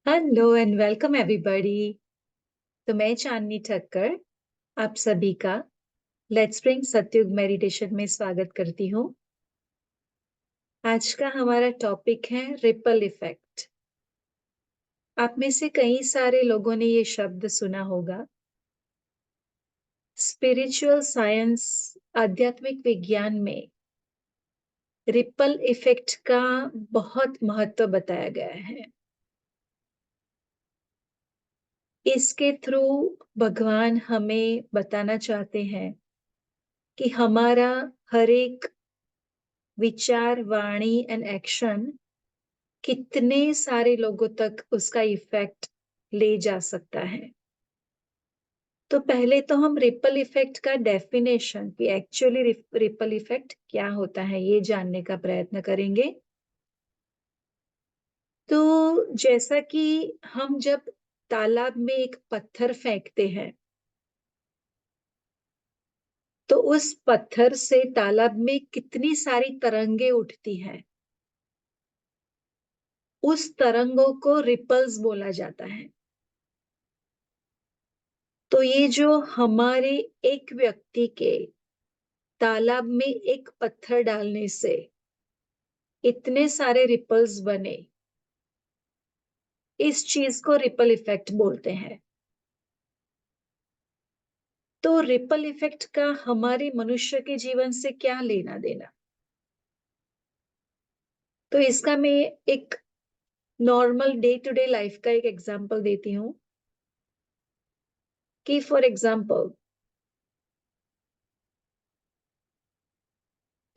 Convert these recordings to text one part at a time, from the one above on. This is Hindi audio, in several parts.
Hello and welcome everybody. तो मैं चांदनी ठक्कर आप सभी का लेट्स ब्रिंग सत्युग मेडिटेशन में स्वागत करती हूँ। आज का हमारा टॉपिक है रिपल इफेक्ट। आप में से कई सारे लोगों ने ये शब्द सुना होगा। स्पिरिचुअल साइंस, आध्यात्मिक विज्ञान में रिपल इफेक्ट का बहुत महत्व बताया गया है। इसके थ्रू भगवान हमें बताना चाहते हैं कि हमारा हर एक विचार, वाणी एंड एक्शन कितने सारे लोगों तक उसका इफेक्ट ले जा सकता है। तो पहले तो हम रिपल इफेक्ट का डेफिनेशन कि एक्चुअली रिपल इफेक्ट क्या होता है ये जानने का प्रयत्न करेंगे। तो जैसा कि हम जब तालाब में एक पत्थर फेंकते हैं तो उस पत्थर से तालाब में कितनी सारी तरंगे उठती हैं। उस तरंगों को रिपल्स बोला जाता है। तो ये जो हमारे एक व्यक्ति के तालाब में एक पत्थर डालने से इतने सारे रिपल्स बने, इस चीज को रिपल इफेक्ट बोलते हैं। तो रिपल इफेक्ट का हमारे मनुष्य के जीवन से क्या लेना देना। तो इसका मैं एक normal day to day life का एक एग्जांपल देती हूँ कि फॉर एग्जांपल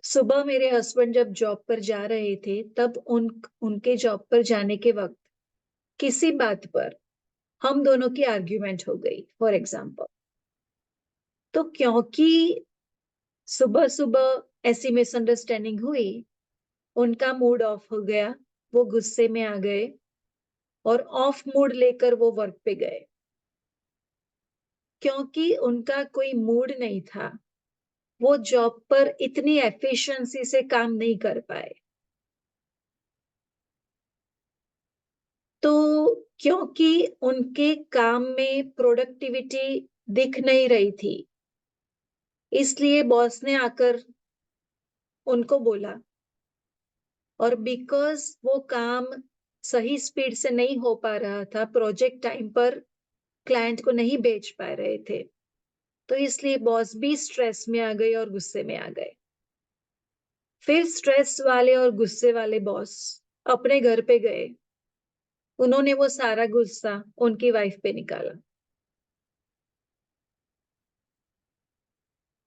सुबह मेरे हस्बैंड जब जॉब पर जा रहे थे तब उनके जॉब पर जाने के वक्त किसी बात पर हम दोनों की आर्ग्यूमेंट हो गई फॉर एग्जाम्पल। तो क्योंकि सुबह सुबह ऐसी मिसअंडरस्टैंडिंग हुई, उनका मूड ऑफ हो गया, वो गुस्से में आ गए और ऑफ मूड लेकर वो वर्क पे गए। क्योंकि उनका कोई मूड नहीं था, वो जॉब पर इतनी एफिशिएंसी से काम नहीं कर पाए। तो क्योंकि उनके काम में प्रोडक्टिविटी दिख नहीं रही थी, इसलिए बॉस ने आकर उनको बोला, और बिकॉज वो काम सही स्पीड से नहीं हो पा रहा था, प्रोजेक्ट टाइम पर क्लाइंट को नहीं बेच पा रहे थे, तो इसलिए बॉस भी स्ट्रेस में आ गए और गुस्से में आ गए। फिर स्ट्रेस वाले और गुस्से वाले बॉस अपने घर पे गए, उन्होंने वो सारा गुस्सा उनकी वाइफ पे निकाला।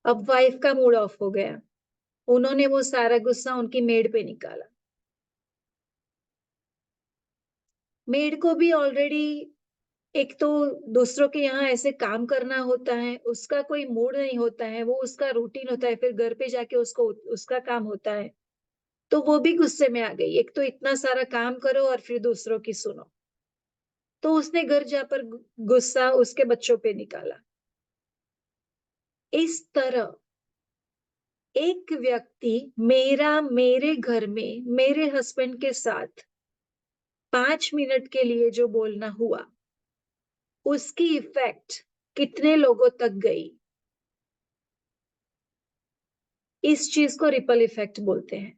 अब वाइफ का मूड ऑफ हो गया, उन्होंने वो सारा गुस्सा उनकी मेड पे निकाला। मेड को भी ऑलरेडी एक तो दूसरों के यहाँ ऐसे काम करना होता है, उसका कोई मूड नहीं होता है, वो उसका रूटीन होता है, फिर घर पे जाके उसको उसका काम होता है। तो वो भी गुस्से में आ गई, एक तो इतना सारा काम करो और फिर दूसरों की सुनो। तो उसने घर जाकर गुस्सा उसके बच्चों पे निकाला। इस तरह एक व्यक्ति मेरे घर में मेरे हस्बैंड के साथ 5 मिनट के लिए जो बोलना हुआ, उसकी इफेक्ट कितने लोगों तक गई, इस चीज को रिपल इफेक्ट बोलते हैं।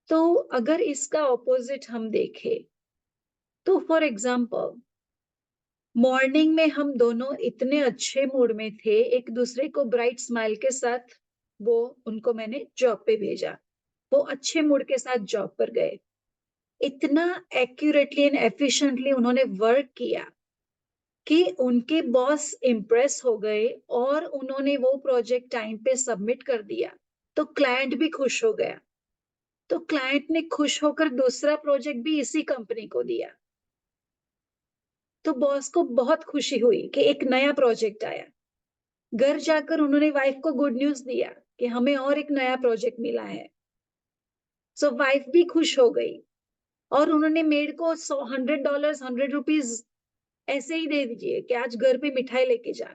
तो अगर इसका ऑपोजिट हम देखें, तो फॉर एग्जाम्पल मॉर्निंग में हम दोनों इतने अच्छे मूड में थे, एक दूसरे को ब्राइट स्माइल के साथ वो उनको मैंने जॉब पे भेजा, वो अच्छे मूड के साथ जॉब पर गए, इतना एक्यूरेटली एंड एफिशिएंटली उन्होंने वर्क किया कि उनके बॉस इम्प्रेस हो गए और उन्होंने वो प्रोजेक्ट टाइम पे सबमिट कर दिया। तो क्लाइंट भी खुश हो गया, तो क्लाइंट ने खुश होकर दूसरा प्रोजेक्ट भी इसी कंपनी को दिया। तो बॉस को बहुत खुशी हुई कि एक नया प्रोजेक्ट आया। घर जाकर उन्होंने वाइफ को गुड न्यूज दिया कि हमें और एक नया प्रोजेक्ट मिला है। सो वाइफ भी खुश हो गई और उन्होंने मेड को $100 100 रुपीज ऐसे ही दे दीजिए कि आज घर पे मिठाई लेके जा।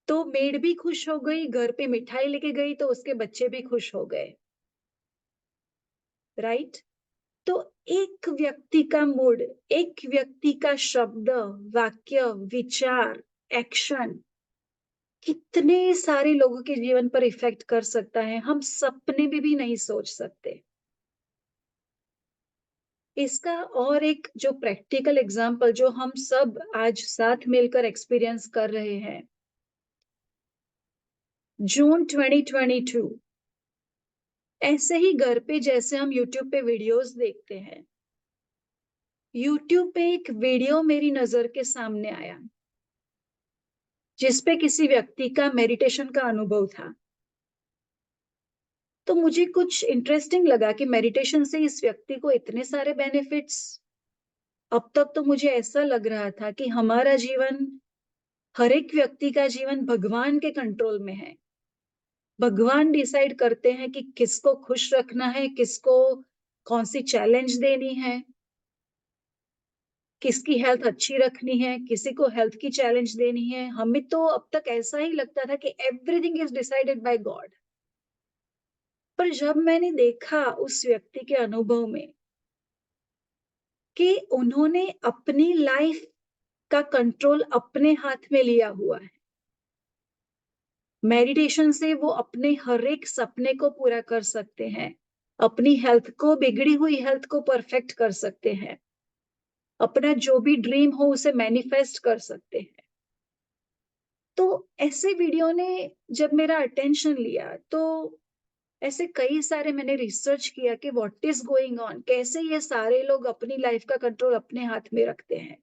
तो मेड भी खुश हो गई, घर पे मिठाई लेके गई, तो उसके बच्चे भी खुश हो गए, राइट। तो एक व्यक्ति का मूड, एक व्यक्ति का शब्द, वाक्य, विचार, एक्शन कितने सारे लोगों के जीवन पर इफेक्ट कर सकता है, हम सपने में भी नहीं सोच सकते। इसका और एक जो प्रैक्टिकल एग्जाम्पल जो हम सब आज साथ मिलकर एक्सपीरियंस कर रहे हैं, जून 2022 ऐसे ही घर पे जैसे हम यूट्यूब पे वीडियोस देखते हैं, यूट्यूब पे एक वीडियो मेरी नजर के सामने आया जिसपे किसी व्यक्ति का मेडिटेशन का अनुभव था। तो मुझे कुछ इंटरेस्टिंग लगा कि मेडिटेशन से इस व्यक्ति को इतने सारे बेनिफिट्स। अब तक तो मुझे ऐसा लग रहा था कि हमारा जीवन, हर एक व्यक्ति का जीवन भगवान के कंट्रोल में है। भगवान डिसाइड करते हैं कि किसको खुश रखना है, किसको कौन सी चैलेंज देनी है, किसकी हेल्थ अच्छी रखनी है, किसी को हेल्थ की चैलेंज देनी है। हमें तो अब तक ऐसा ही लगता था कि everything is decided by God. पर जब मैंने देखा उस व्यक्ति के अनुभव में कि उन्होंने अपनी लाइफ का कंट्रोल अपने हाथ में लिया हुआ है, मेडिटेशन से वो अपने हर एक सपने को पूरा कर सकते हैं, अपनी हेल्थ को, बिगड़ी हुई हेल्थ को परफेक्ट कर सकते हैं, अपना जो भी ड्रीम हो उसे मैनिफेस्ट कर सकते हैं। तो ऐसे वीडियो ने जब मेरा अटेंशन लिया, तो ऐसे कई सारे मैंने रिसर्च किया कि व्हाट इज गोइंग ऑन, कैसे ये सारे लोग अपनी लाइफ का कंट्रोल अपने हाथ में रखते हैं।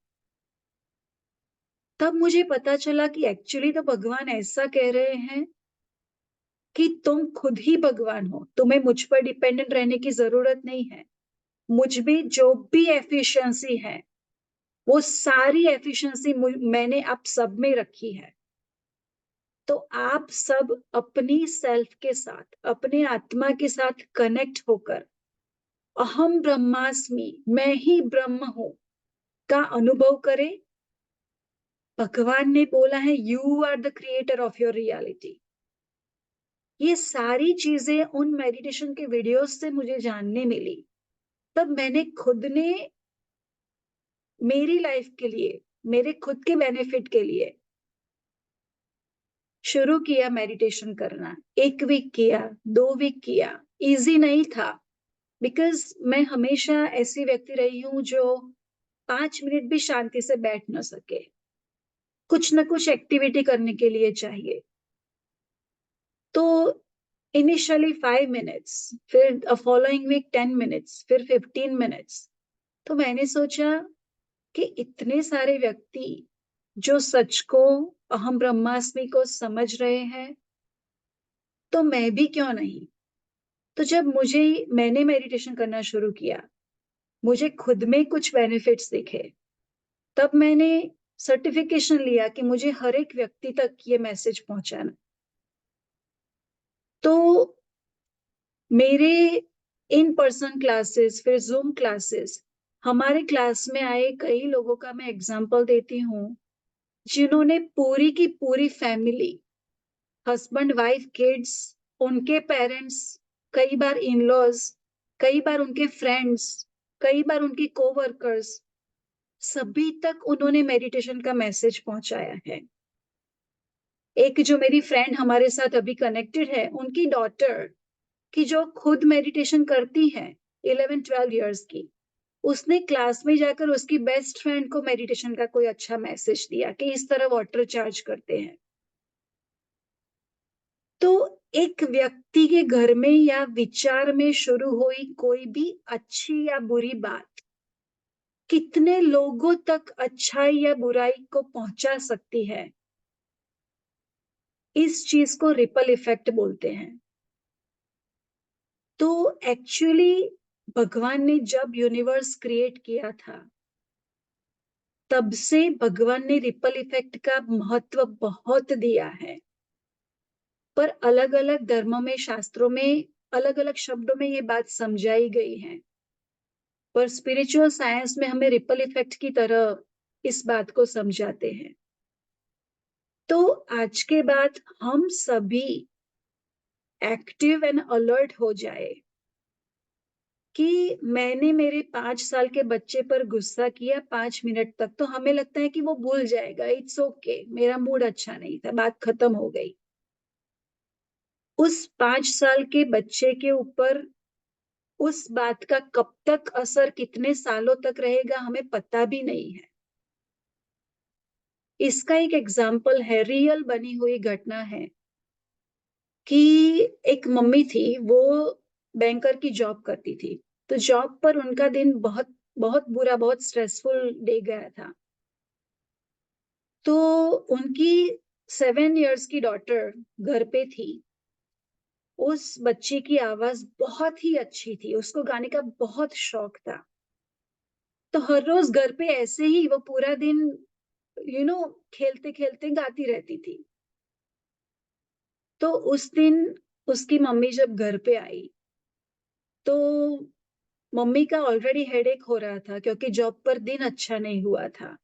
तब मुझे पता चला कि एक्चुअली तो भगवान ऐसा कह रहे हैं कि तुम खुद ही भगवान हो, तुम्हें मुझ पर डिपेंडेंट रहने की जरूरत नहीं है। मुझ में जो भी एफिशिएंसी है, वो सारी एफिशिएंसी मैंने आप सब में रखी है। तो आप सब अपनी सेल्फ के साथ, अपने आत्मा के साथ कनेक्ट होकर अहम ब्रह्मास्मि, मैं ही ब्रह्म हूं का अनुभव करें। भगवान ने बोला है you are the creator of your reality. ये सारी चीजें उन मेडिटेशन के वीडियोस से मुझे जानने मिली। तब मैंने खुद ने मेरी लाइफ के लिए, मेरे खुद के बेनिफिट के लिए शुरू किया मेडिटेशन करना। 1 वीक किया, 2 वीक किया, इजी नहीं था, बिकॉज मैं हमेशा ऐसी व्यक्ति रही हूं जो 5 मिनट भी शांति से बैठ ना सके, कुछ ना कुछ एक्टिविटी करने के लिए चाहिए। तो इनिशियली 5 मिनट्स, फिर फॉलोइंग वीक 10 मिनट्स, फिर 15 मिनट्स। तो मैंने सोचा कि इतने सारे व्यक्ति जो सच को, अहम ब्रह्मास्मि को समझ रहे हैं, तो मैं भी क्यों नहीं। तो जब मैंने मेडिटेशन करना शुरू किया, मुझे खुद में कुछ बेनिफिट्स दिखे। तब मैंने सर्टिफिकेशन लिया कि मुझे हर एक व्यक्ति तक ये मैसेज पहुंचाना। तो मेरे इन पर्सन क्लासेस, फिर जूम क्लासेस, हमारे क्लास में आए कई लोगों का मैं एग्जांपल देती हूँ जिन्होंने पूरी की पूरी फैमिली, हस्बैंड वाइफ किड्स, उनके पेरेंट्स, कई बार इन लॉज, कई बार उनके फ्रेंड्स, कई बार उनके कोवर्कर्स, सभी तक उन्होंने मेडिटेशन का मैसेज पहुंचाया है। एक जो मेरी फ्रेंड हमारे साथ अभी कनेक्टेड है, उनकी डॉटर की जो खुद मेडिटेशन करती है, 11-12 इयर्स की, उसने क्लास में जाकर उसकी बेस्ट फ्रेंड को मेडिटेशन का कोई अच्छा मैसेज दिया कि इस तरह वाटर चार्ज करते हैं। तो एक व्यक्ति के घर में या विचार में शुरू हुई कोई भी अच्छी या बुरी बात कितने लोगों तक अच्छाई या बुराई को पहुंचा सकती है, इस चीज को रिपल इफेक्ट बोलते हैं। तो एक्चुअली भगवान ने जब यूनिवर्स क्रिएट किया था, तब से भगवान ने रिपल इफेक्ट का महत्व बहुत दिया है। पर अलग अलग धर्मों में, शास्त्रों में अलग अलग शब्दों में ये बात समझाई गई है। पर स्पिरिचुअल साइंस में हमें रिपल इफेक्ट की तरह इस बात को समझाते हैं। तो आज के बाद हम सभी एक्टिव एंड अलर्ट हो जाए कि मैंने मेरे 5 साल के बच्चे पर गुस्सा किया 5 मिनट तक, तो हमें लगता है कि वो भूल जाएगा, इट्स ओके, मेरा मूड अच्छा नहीं था, बात खत्म हो गई। उस 5 साल के बच्चे के ऊपर उस बात का कब तक असर, कितने सालों तक रहेगा, हमें पता भी नहीं है। इसका एक एग्जाम्पल है, रियल बनी हुई घटना है कि एक मम्मी थी, वो बैंकर की जॉब करती थी। तो जॉब पर उनका दिन बहुत बहुत बुरा, बहुत स्ट्रेसफुल डे गया था। तो उनकी 7 इयर्स की डॉटर घर पे थी। उस बच्ची की आवाज बहुत ही अच्छी थी, उसको गाने का बहुत शौक था। तो हर रोज घर पे ऐसे ही वो पूरा दिन खेलते खेलते गाती रहती थी। तो उस दिन उसकी मम्मी जब घर पे आई, तो मम्मी का ऑलरेडी हेडेक हो रहा था क्योंकि जॉब पर दिन अच्छा नहीं हुआ था।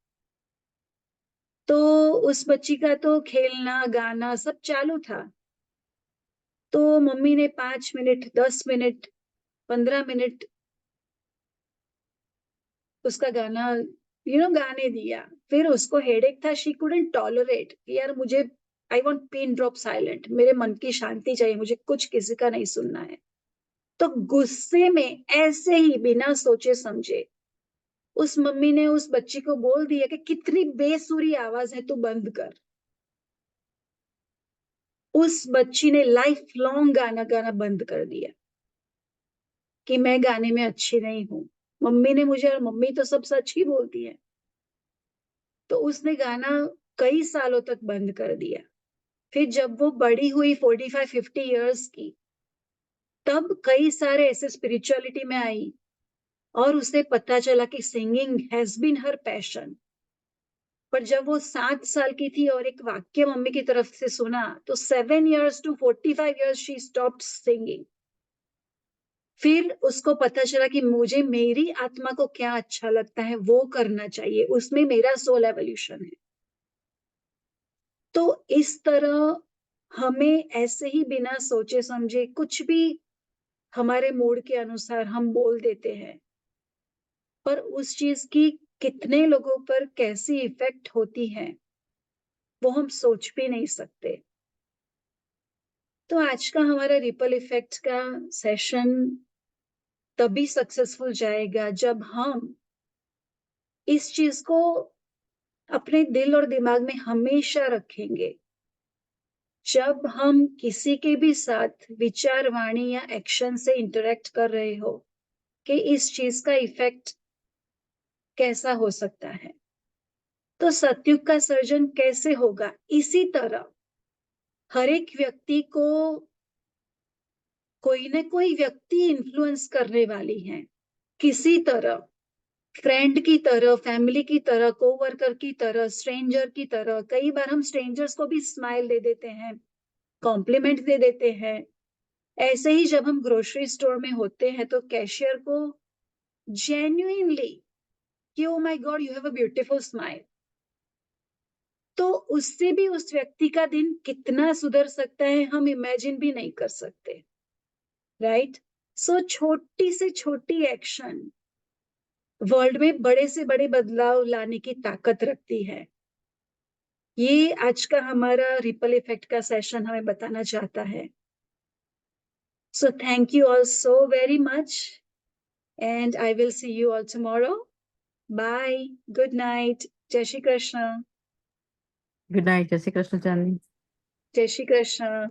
तो उस बच्ची का तो खेलना गाना सब चालू था। तो मम्मी ने 5 मिनट, 10 मिनट, 15 मिनट उसका गाना गाने दिया। फिर उसको हेडेक था, शी कुडंट टॉलरेट, यार मुझे, I want pin drop silent, मेरे मन की शांति चाहिए, मुझे कुछ किसी का नहीं सुनना है। तो गुस्से में ऐसे ही बिना सोचे समझे उस मम्मी ने उस बच्ची को बोल दिया कि कितनी बेसुरी आवाज है, तू बंद कर। उस बच्ची ने लाइफ लॉन्ग गाना गाना बंद कर दिया कि मैं गाने में अच्छी नहीं हूँ, मम्मी ने मुझे, और मम्मी तो सब सच ही बोलती है। तो उसने गाना कई सालों तक बंद कर दिया। फिर जब वो बड़ी हुई 45-50 इयर्स की, तब कई सारे ऐसे स्पिरिचुअलिटी में आई और उसे पता चला कि singing has been her passion. पर जब वो 7 साल की थी और एक वाक्य मम्मी की तरफ से सुना, तो 7 years to 45 years she stopped singing. फिर उसको पता चला कि मुझे मेरी आत्मा को क्या अच्छा लगता है वो करना चाहिए, उसमें मेरा सोल एवोल्यूशन है। तो इस तरह हमें ऐसे ही बिना सोचे समझे कुछ भी हमारे मूड के अनुसार हम बोल देते हैं, पर उस चीज की कितने लोगों पर कैसी इफेक्ट होती है वो हम सोच भी नहीं सकते। तो आज का हमारा रिपल इफेक्ट का सेशन तभी सक्सेसफुल जाएगा जब हम इस चीज को अपने दिल और दिमाग में हमेशा रखेंगे। जब हम किसी के भी साथ विचार, वाणी या एक्शन से इंटरेक्ट कर रहे हो कि इस चीज का इफेक्ट कैसा हो सकता है, तो सतयुग का सर्जन कैसे होगा, इसी तरह हर एक व्यक्ति को कोई ना कोई व्यक्ति इन्फ्लुएंस करने वाली है, किसी तरह, फ्रेंड की तरह, फैमिली की तरह, कोवर्कर की तरह, स्ट्रेंजर की तरह। कई बार हम स्ट्रेंजर्स को भी स्माइल दे देते हैं, कॉम्प्लीमेंट दे देते हैं। ऐसे ही जब हम ग्रोसरी स्टोर में होते हैं तो कैशियर को जेन्युइनली कि oh my God, you have a beautiful smile, तो उससे भी उस व्यक्ति का दिन कितना सुधर सकता है हम इमेजिन भी नहीं कर सकते, राइट? सो छोटी से छोटी एक्शन वर्ल्ड में बड़े से बड़े बदलाव लाने की ताकत रखती है। ये आज का हमारा रिपल इफेक्ट का सेशन हमें बताना चाहता है। So thank you all so very much and I will see you all tomorrow. Bye, good night, जय श्री कृष्ण। गुड नाइट, जय श्री कृष्ण चांदनी। जय श्री कृष्ण।